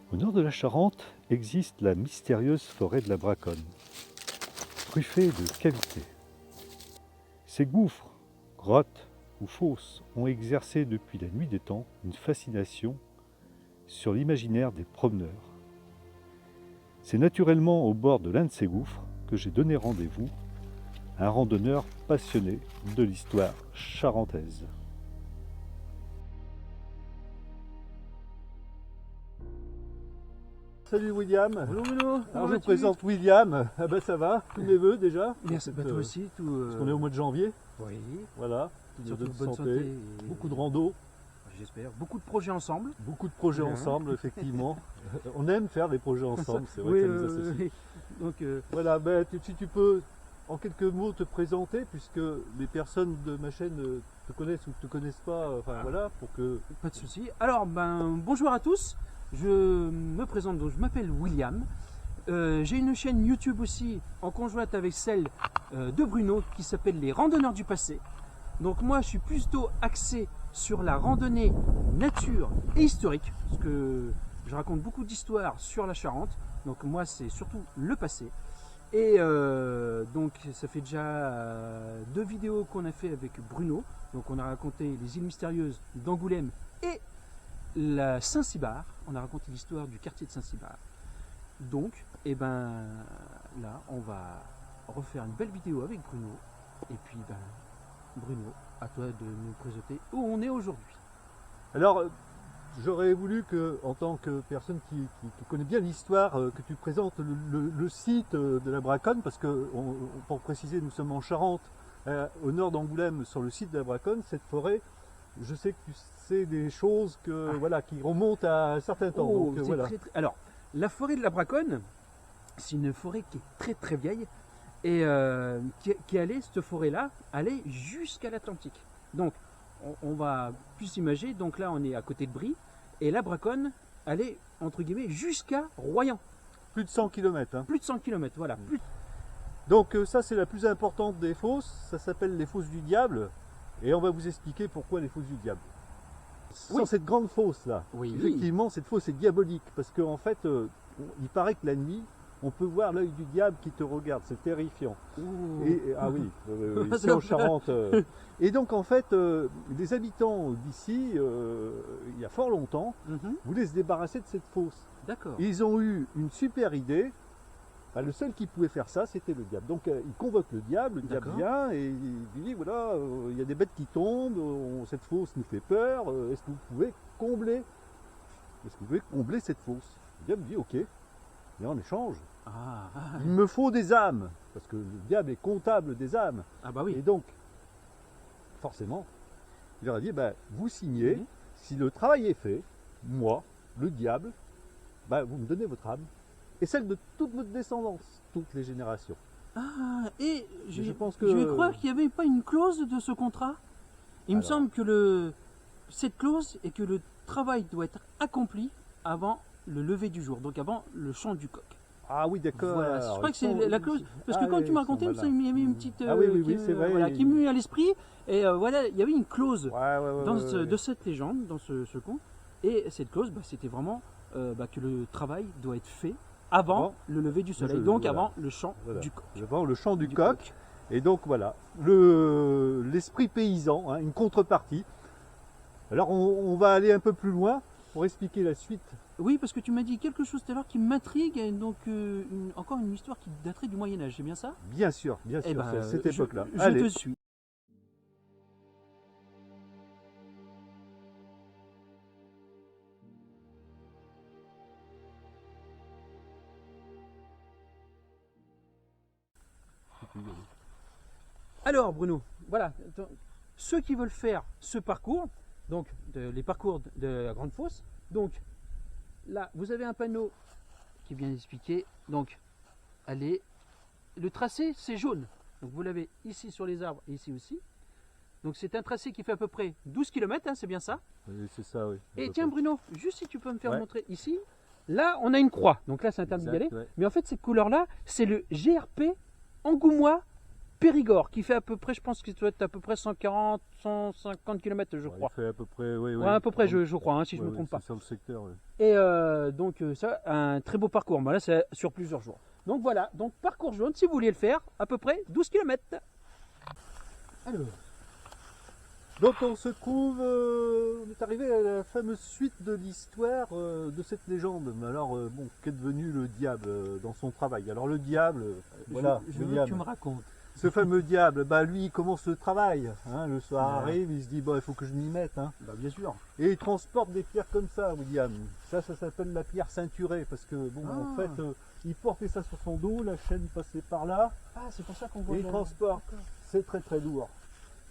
Au nord de la Charente existe la mystérieuse forêt de la Braconne, truffée de cavités. Ces gouffres, grottes ou fosses ont exercé depuis la nuit des temps une fascination sur l'imaginaire des promeneurs. C'est naturellement au bord de l'un de ces gouffres que j'ai donné rendez-vous à un randonneur passionné de l'histoire charentaise. Salut William. Bonjour Bruno. Alors je me présente William. Ah ben ça va, tous mes voeux déjà. Merci, toi aussi. Parce qu'on est au mois de janvier. Oui. Voilà. Surtout de bonne santé. Et... beaucoup de rando. J'espère. Beaucoup de projets ensemble. Beaucoup de projets ensemble, effectivement. On aime faire des projets ensemble, c'est vrai oui, que ça nous associe. Donc, voilà, ben, si tu peux en quelques mots te présenter, puisque les personnes de ma chaîne te connaissent ou ne te connaissent pas, enfin voilà, pour que... Pas de souci. Alors, bonjour à tous. Je me présente, donc je m'appelle William. J'ai une chaîne YouTube aussi en conjointe avec celle de Bruno qui s'appelle Les Randonneurs du Passé. Donc moi je suis plutôt axé sur la randonnée nature et historique parce que je raconte beaucoup d'histoires sur la Charente. Donc moi c'est surtout le passé. Et donc ça fait déjà 2 vidéos qu'on a fait avec Bruno. Donc on a raconté les îles mystérieuses d'Angoulême et la Saint-Cybard. On a raconté l'histoire du quartier de Saint-Cybard. Donc, là, on va refaire une belle vidéo avec Bruno. Et puis, Bruno, à toi de nous présenter où on est aujourd'hui. Alors, j'aurais voulu que, en tant que personne qui connaît bien l'histoire, que tu présentes le site de la Braconne, parce que, pour préciser, nous sommes en Charente, au nord d'Angoulême, sur le site de la Braconne. Cette forêt, je sais que tu sais des choses voilà, qui remontent à un certain temps. Oh, donc, voilà. Alors, la forêt de la Braconne, c'est une forêt qui est très vieille et qui allait, cette forêt-là, allait jusqu'à l'Atlantique. Donc, on va plus imaginer, donc là on est à côté de Brie, et la Braconne allait, entre guillemets, jusqu'à Royan. Plus de 100 km. Hein. Plus de 100 km, voilà. Donc ça c'est la plus importante des fosses, ça s'appelle les fosses du diable, et on va vous expliquer pourquoi les fosses du diable. Sans cette grande fosse là, effectivement cette fosse est diabolique, parce qu'en fait il paraît que la nuit, on peut voir l'œil du diable qui te regarde, c'est terrifiant. Ah oui, ici en Charente. Et donc en fait, les habitants d'ici, il y a fort longtemps, voulaient se débarrasser de cette fosse. D'accord. Ils ont eu une super idée. Le seul qui pouvait faire ça, c'était le diable. Donc il convoque le diable vient et il dit voilà, il y a des bêtes qui tombent, cette fosse nous fait peur, est-ce que vous pouvez combler cette fosse? Le diable dit ok, et en échange, il me faut des âmes, parce que le diable est comptable des âmes. Ah bah oui. Et donc, forcément, il leur a dit vous signez, si le travail est fait, moi, le diable, vous me donnez votre âme. Et celle de toute votre descendance, toutes les générations. Et je pense que... je vais croire qu'il n'y avait pas une clause de ce contrat. Il me semble que cette clause est que le travail doit être accompli avant le lever du jour, donc avant le chant du coq. Ah oui, d'accord. Voilà, je crois que c'est la clause. Parce que quand tu m'as raconté, il y avait une petite. C'est vrai. Voilà, qui m'est à l'esprit. Et voilà, il y avait une clause de cette légende, dans ce conte. Et cette clause, c'était vraiment que le travail doit être fait avant le lever du soleil, donc avant le chant du coq. Avant le chant du coq. Et donc voilà, l'esprit paysan, une contrepartie. Alors on va aller un peu plus loin pour expliquer la suite. Oui, parce que tu m'as dit quelque chose tout à l'heure qui m'intrigue, donc encore une histoire qui daterait du Moyen-Âge, c'est bien ça? Bien sûr, cette époque-là. Je te suis. Alors Bruno, voilà, ceux qui veulent faire ce parcours, donc les parcours de la Grande Fosse, donc là vous avez un panneau qui vient expliquer, donc allez, le tracé c'est jaune, donc vous l'avez ici sur les arbres et ici aussi, donc c'est un tracé qui fait à peu près 12 km, c'est bien ça? Oui, c'est ça, oui. Et tiens Bruno, juste si tu peux me faire montrer ici, là on a une croix, donc là c'est interdit d'y aller, mais en fait cette couleur là c'est le GRP Angoumois Périgord, qui fait à peu près, je pense qu'il doit être à peu près 140, 150 km, je crois. Il fait à peu près, oui. Ouais, à peu près, je crois, hein, si je ne me trompe pas. Sur le secteur, oui. Et donc, ça, un très beau parcours. Là, c'est sur plusieurs jours. Donc voilà, donc parcours jaune, si vous voulez le faire, à peu près 12 km. Alors, donc on se trouve, on est arrivé à la fameuse suite de l'histoire de cette légende. Mais alors, bon, qu'est devenu le diable dans son travail? Alors le diable, voilà, je veux que tu me racontes. Ce fameux diable, bah lui il commence le travail, hein, le soir arrive, il se dit, bon, il faut que je m'y mette. Hein. Bah, bien sûr. Et il transporte des pierres comme ça, William. Ça s'appelle la pierre ceinturée, parce que, bon, en fait, il portait ça sur son dos, la chaîne passait par là. Ah, c'est pour ça qu'on voit. Et il transporte, c'est très très lourd.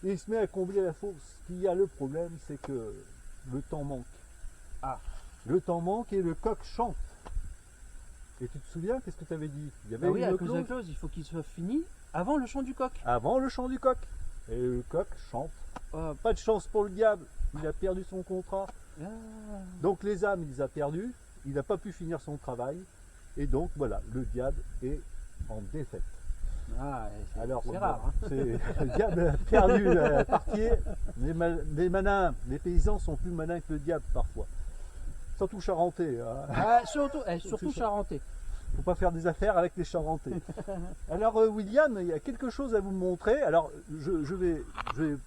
Et il se met à combler la fosse. Ce qu'il y a le problème, c'est que le temps manque. Ah, le temps manque et le coq chante. Et tu te souviens, qu'est-ce que tu avais dit? Il y avait oui, à cause de la clause, il faut qu'il soit fini avant le chant du coq. Avant le chant du coq. Et le coq chante. Pas de chance pour le diable, il a perdu son contrat. Ah. Donc les âmes, il les a perdues, il n'a pas pu finir son travail. Et donc voilà, le diable est en défaite. Ah, c'est rare. Hein. Le diable a perdu la partie. Les manins, les paysans sont plus malins que le diable parfois. Surtout charentais. Hein. Ah, surtout charentais. Faut pas faire des affaires avec les charentais. Alors William, il y a quelque chose à vous montrer. Alors je vais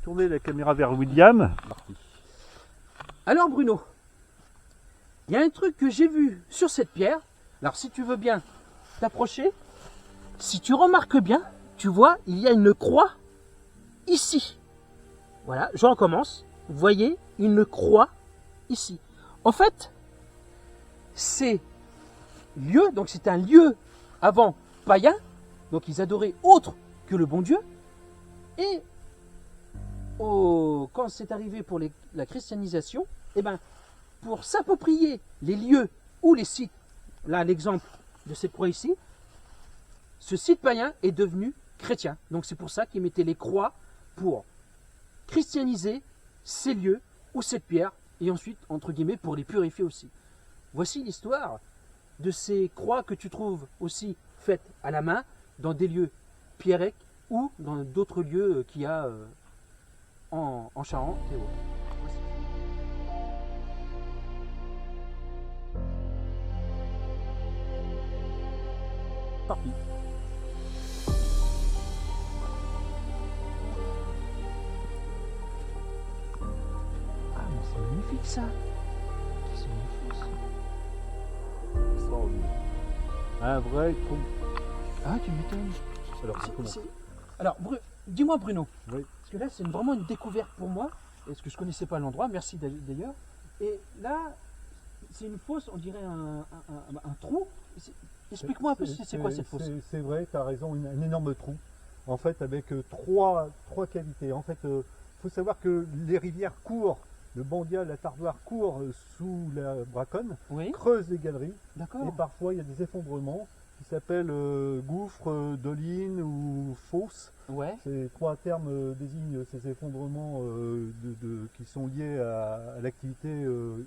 tourner la caméra vers William. Alors Bruno, il y a un truc que j'ai vu sur cette pierre. Alors si tu veux bien t'approcher, si tu remarques bien, tu vois, il y a une croix ici. Voilà, je recommence. Vous voyez, une croix ici. En fait, c'est lieu, donc c'est un lieu avant païen, donc ils adoraient autre que le bon Dieu. Et quand c'est arrivé pour la christianisation, eh ben, pour s'approprier les lieux ou les sites, là l'exemple de cette croix ici, ce site païen est devenu chrétien. Donc c'est pour ça qu'ils mettaient les croix pour christianiser ces lieux ou cette pierre, et ensuite, entre guillemets, pour les purifier aussi. Voici l'histoire de ces croix que tu trouves aussi faites à la main dans des lieux pierriques ou dans d'autres lieux qu'il y a en Charente et autres. Voici. Parti. Ah mais c'est magnifique ça. C'est magnifique. Un vrai trou. Ah, tu m'étonnes. Alors, dis-moi Bruno, oui. Parce que là c'est vraiment une découverte pour moi, parce que je ne connaissais pas l'endroit, merci d'ailleurs. Et là, c'est une fosse, on dirait un trou. Explique-moi un peu c'est quoi cette fosse. C'est vrai, tu as raison, un énorme trou. En fait, avec trois cavités. En fait, faut savoir que les rivières courent, le Bandia, la Tardoire courent sous la Braconne, creusent des galeries. Et parfois, il y a des effondrements qui s'appellent gouffres, dolines ou fosses. Ces trois termes désignent ces effondrements qui sont liés à l'activité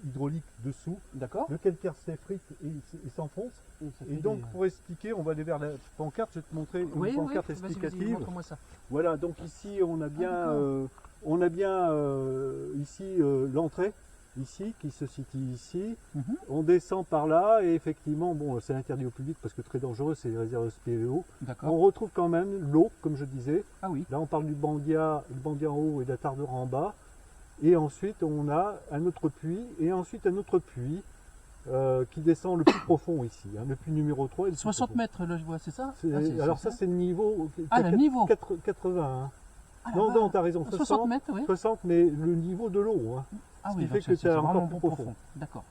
hydraulique dessous. Le calcaire s'effrite et s'enfonce. Et donc, pour expliquer, on va aller vers la pancarte. Je vais te montrer une pancarte explicative. Ça. Voilà, donc ici, on a bien, ici l'entrée. Ici, qui se situe ici, on descend par là et effectivement, bon, c'est interdit au public parce que très dangereux, c'est les réserves SPVO. On retrouve quand même l'eau, comme je disais. Là, on parle du Bandia en haut et de la Tardoire en bas. Et ensuite, on a un autre puits et ensuite un autre puits qui descend le plus profond ici, hein, le puits numéro 3. 60 mètres, là, je vois, c'est ça? Alors ça, c'est le niveau, le niveau 81. Non, tu as raison, 60 mètres, oui. 60, mais le niveau de l'eau. Hein. Ah ce qui fait que c'est encore plus profond. D'accord.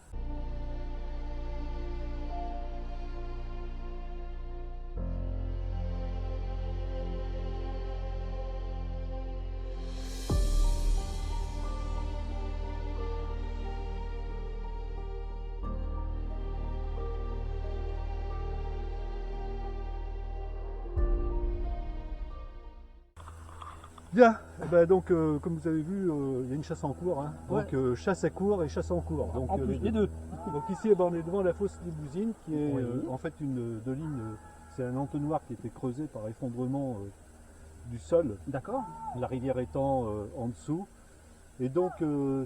Bien, donc comme vous avez vu, il y a une chasse en cours, hein. Donc chasse à court et chasse en cours. Donc, en plus les deux. Donc ici, on est devant la fosse des Bousines, qui est en fait une doline, c'est un entonnoir qui a été creusé par effondrement du sol, D'accord. la rivière étant en dessous. Et donc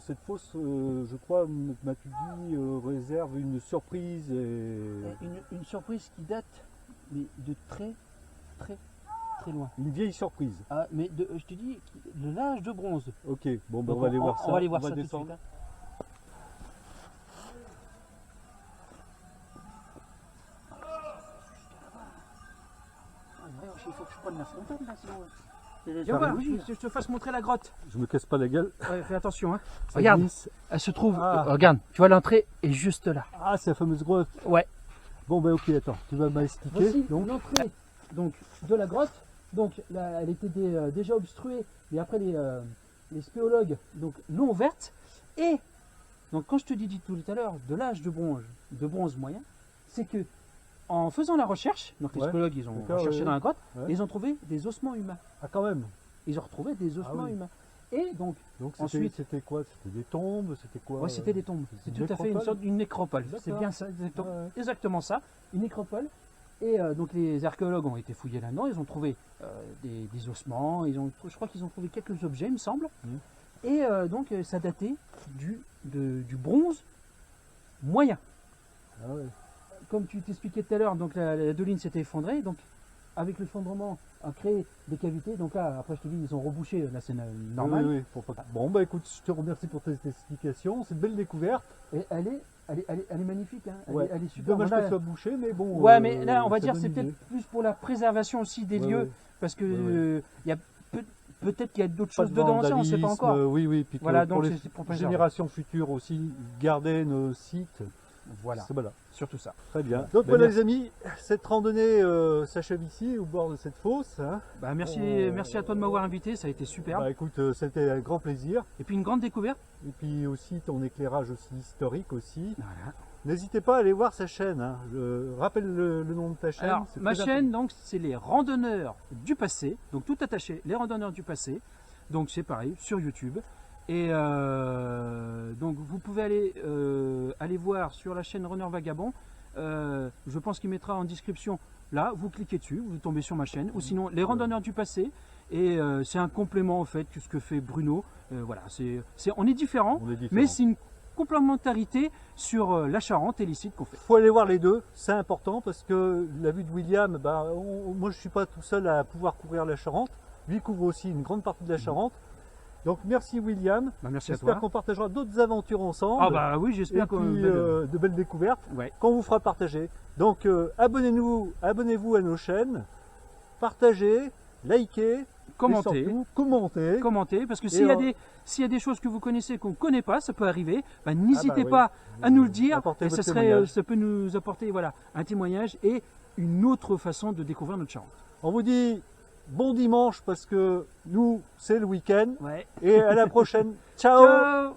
cette fosse, je crois, m'as-tu dit, réserve une surprise. Une surprise qui date mais de très loin. Une vieille surprise. Ah, mais je te dis, de l'âge de bronze. Ok, bon, ben, Donc on va aller voir ça. On va aller voir ça tout de descendre. suite. Hein. Il faut que je prenne la frontale là, sinon. Viens voir, je te fasse montrer la grotte. Je me casse pas la gueule. Ouais, fais attention. Hein. Ça Regarde, glisse. elle se trouve. Ah. Regarde, tu vois, l'entrée est juste là. Ah, c'est la fameuse grotte. Ouais. Bon, ben ok, attends, tu vas m'expliquer. Voici Donc, l'entrée de la grotte. Donc là, elle était déjà obstruée, mais après les spéologues l'ont ouverte. Et donc quand je te dis tout à l'heure de l'âge de bronze moyen, c'est que en faisant la recherche, donc les Ouais. spéologues ils ont D'accord, cherché ouais. dans la grotte, Ouais. et ils ont trouvé des ossements humains. ah, quand même. Ils ont retrouvé des ossements oui. humains. Et donc ensuite, c'était quoi? C'était des tombes? C'était quoi? ouais, c'était des tombes. C'est une tout à fait une nécropole. sorte d'une nécropole. C'est D'accord. bien ça, Ouais. exactement ça, une nécropole. Et donc les archéologues ont été fouillés là-dedans, ils ont trouvé des ossements, je crois qu'ils ont trouvé quelques objets, il me semble. Et donc ça datait du bronze moyen. Ah ouais. Comme tu t'expliquais tout à l'heure, donc la doline s'était effondrée, donc avec l'effondrement a créé des cavités. Donc là, après je te dis, ils ont rebouché la scène normale. Oui, oui, Bon, bah écoute, je te remercie pour tes explications. C'est une belle découverte. Et elle est magnifique, hein. Ouais. Elle est super. Dommage Là, qu'elle soit bouchée, mais bon. ouais, mais là, on va ça dire donne c'est une peut-être idée. plus pour la préservation aussi des Ouais, lieux, ouais. parce que Ouais, il y a peut-être qu'il y a d'autres Pas choses de dedans, ça on ne sait pas vandalisme, encore. oui, oui. Puis que Voilà, pour donc les c'est pour préserver. générations futures aussi, garder nos sites. Voilà, Voilà. surtout ça. Très bien. Donc Ben, voilà merci. les amis, cette randonnée s'achève ici, au bord de cette fosse. Hein. Bah, merci à toi de m'avoir invité, ça a été super. Bah écoute, c'était un grand plaisir. Et puis une grande découverte. Et puis aussi ton éclairage aussi historique aussi. Voilà. N'hésitez pas à aller voir sa chaîne. Hein. Je rappelle le nom de ta chaîne. Alors, c'est ma très chaîne, donc, c'est les randonneurs du passé. Donc, tout attaché, les randonneurs du passé. Donc, c'est pareil, sur YouTube. Et donc, vous pouvez aller voir sur la chaîne Runner Vagabond. Je pense qu'il mettra en description. Là, vous cliquez dessus, vous tombez sur ma chaîne. Ou sinon, les randonneurs du passé. Et c'est un complément, en fait, que ce que fait Bruno. Voilà, on est différents, On est différents. mais c'est une complémentarité sur la Charente et les sites qu'on fait. faut aller voir les deux, c'est important parce que la vue de William, bah, moi je ne suis pas tout seul à pouvoir couvrir la Charente. Lui couvre aussi une grande partie de la Charente. Donc merci William. Bah, merci à J'espère toi. qu'on partagera d'autres aventures ensemble. Ah bah oui, et j'espère puis que... de belles découvertes Ouais. qu'on vous fera partager. Donc abonnez-vous à nos chaînes, partagez, likez, Commentez. et surtout, commentez. Parce que Et s'il y a des choses que vous connaissez qu'on ne connaît pas, ça peut arriver, bah, n'hésitez oui. pas à nous le dire, Apportez et votre ça témoignage. peut nous apporter voilà, un témoignage et une autre façon de découvrir notre Charente. On vous dit bon dimanche parce que nous c'est le week-end Ouais. et à la prochaine. Ciao. Ciao.